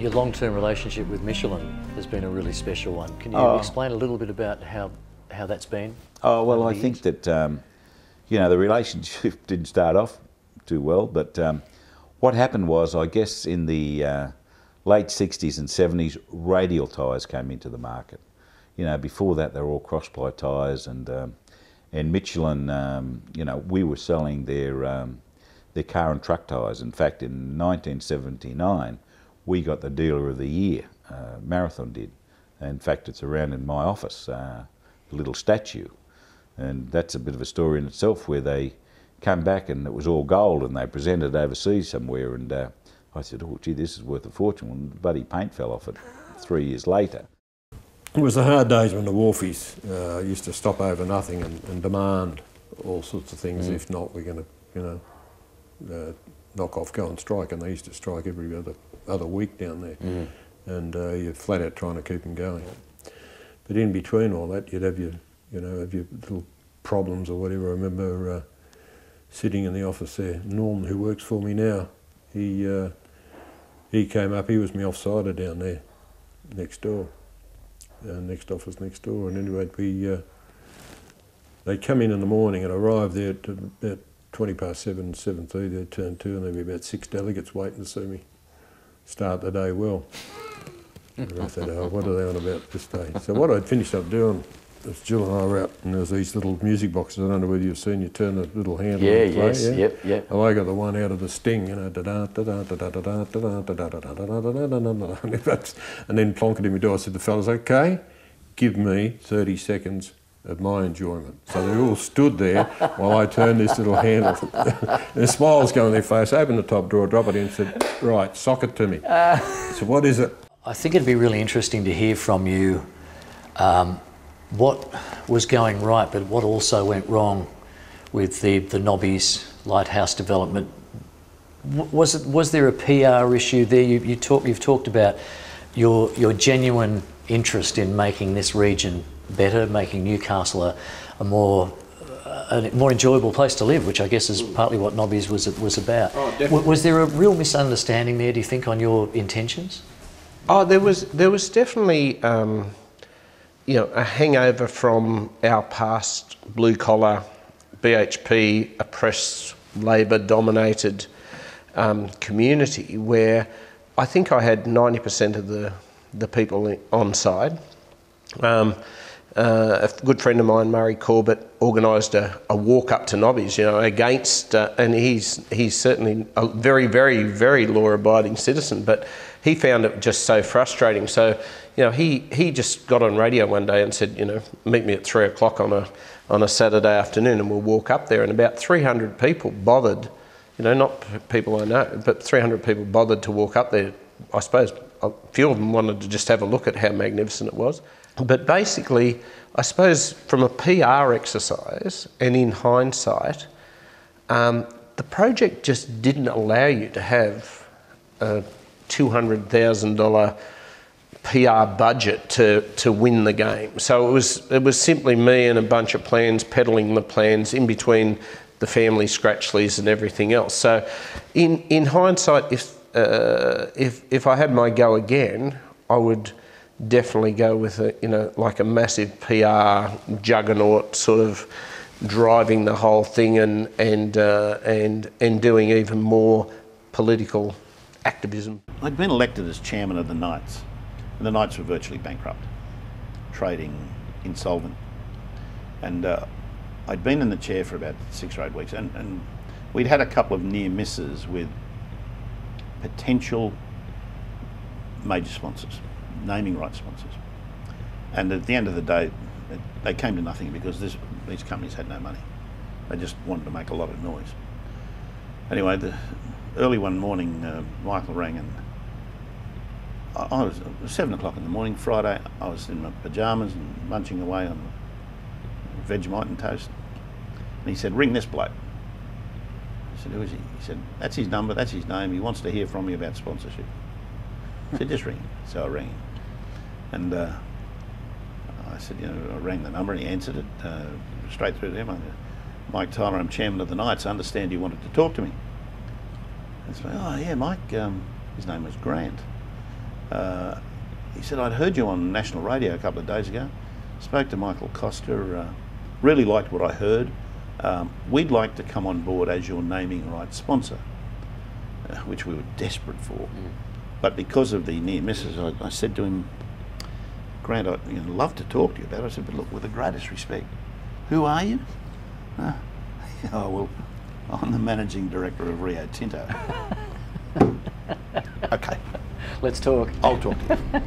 your long-term relationship with Michelin has been a really special one. Can you explain a little bit about how that's been? Oh, well, I think that, you know, the relationship didn't start off too well, but what happened was, I guess in the late 60s and 70s, radial tyres came into the market. You know, before that they were all cross-ply tyres, and Michelin, you know, we were selling their car and truck tyres. In fact, in 1979, we got the Dealer of the Year, Marathon did. In fact, it's around in my office, a little statue. And that's a bit of a story in itself, where they come back and it was all gold and they presented overseas somewhere, and I said, oh gee, this is worth a fortune. Well, the bloody paint fell off it 3 years later. It was the hard days when the wharfies used to stop over nothing and demand all sorts of things. If not, we're going to, you know, knock off, go on strike. And they used to strike every other week down there. And you're flat out trying to keep them going. But in between all that, you'd have your, you know, have your little problems or whatever. I remember sitting in the office there, Norman, who works for me now, he came up, he was my offsider down there, next door, next office next door. And anyway, they come in the morning and arrived there at about 7:20, 7:30, they'd turn two, and there'd be about 6 delegates waiting to see me start the day well. And I said, oh, what are they on about this day? So what I'd finished up doing, as Jill and I were out, and there's these little music boxes, I don't know whether you've seen, you turn the little handle and play. Yes, yep. Oh, I got the one out of the Sting, you know, and then plonk it in my door. I said to the fellas, okay, give me 30 seconds of my enjoyment. So they all stood there while I turned this little handle. And smiles go on their face, open the top drawer, drop it in, and said, right, sock it to me. So what is it? I think it'd be really interesting to hear from you what was going right, but what also went wrong with the Nobby's lighthouse development. Was there a PR issue there? You've talked about your genuine interest in making this region better, making Newcastle a more enjoyable place to live, which I guess is partly what Nobby's was about. Oh, was there a real misunderstanding there, do you think, on your intentions? Oh, there was definitely you know, a hangover from our past blue collar, BHP oppressed, Labor dominated community, where I think I had 90% of the people on side. A good friend of mine, Murray Corbett, organised a walk up to Nobby's, you know, against, and he's certainly a very, very, very law-abiding citizen, but he found it just so frustrating. So, you know, he just got on radio one day and said, you know, meet me at 3 o'clock on a Saturday afternoon and we'll walk up there. And about 300 people bothered, you know, not people I know, but 300 people bothered to walk up there. I suppose a few of them wanted to just have a look at how magnificent it was. But basically, I suppose from a PR exercise and in hindsight, the project just didn't allow you to have a $200,000 PR budget to win the game. So it was simply me and a bunch of plans, peddling the plans in between the family Scratchleys and everything else. So in hindsight, if I had my go again, I would definitely go with like a massive PR juggernaut, sort of driving the whole thing and doing even more political activism. I'd been elected as chairman of the Knights, and the Knights were virtually bankrupt, trading insolvent, and I'd been in the chair for about 6 or 8 weeks, and we'd had a couple of near misses with potential major sponsors, naming rights sponsors, and at the end of the day they came to nothing because these companies had no money. They just wanted to make a lot of noise. Anyway, early one morning Michael rang, and it was 7 o'clock in the morning, Friday. I was in my pyjamas and munching away on Vegemite and toast, and he said, ring this bloke. I said, who is he? He said, that's his number, that's his name, he wants to hear from me about sponsorship. I said, just ring him. So I rang him, and I said, you know, I rang the number and he answered it straight through to him. I said, Mike Tyler, I'm chairman of the Knights, I understand you wanted to talk to me. And so, oh yeah, Mike, his name was Grant. He said, I'd heard you on national radio a couple of days ago. Spoke to Michael Costa, really liked what I heard. We'd like to come on board as your naming rights sponsor, which we were desperate for. But because of the near misses, I said to him, Grant, I'd love to talk to you about it. I said, but look, with the greatest respect, who are you? Oh, well, I'm the managing director of Rio Tinto. Okay. Let's talk. I'll talk to you.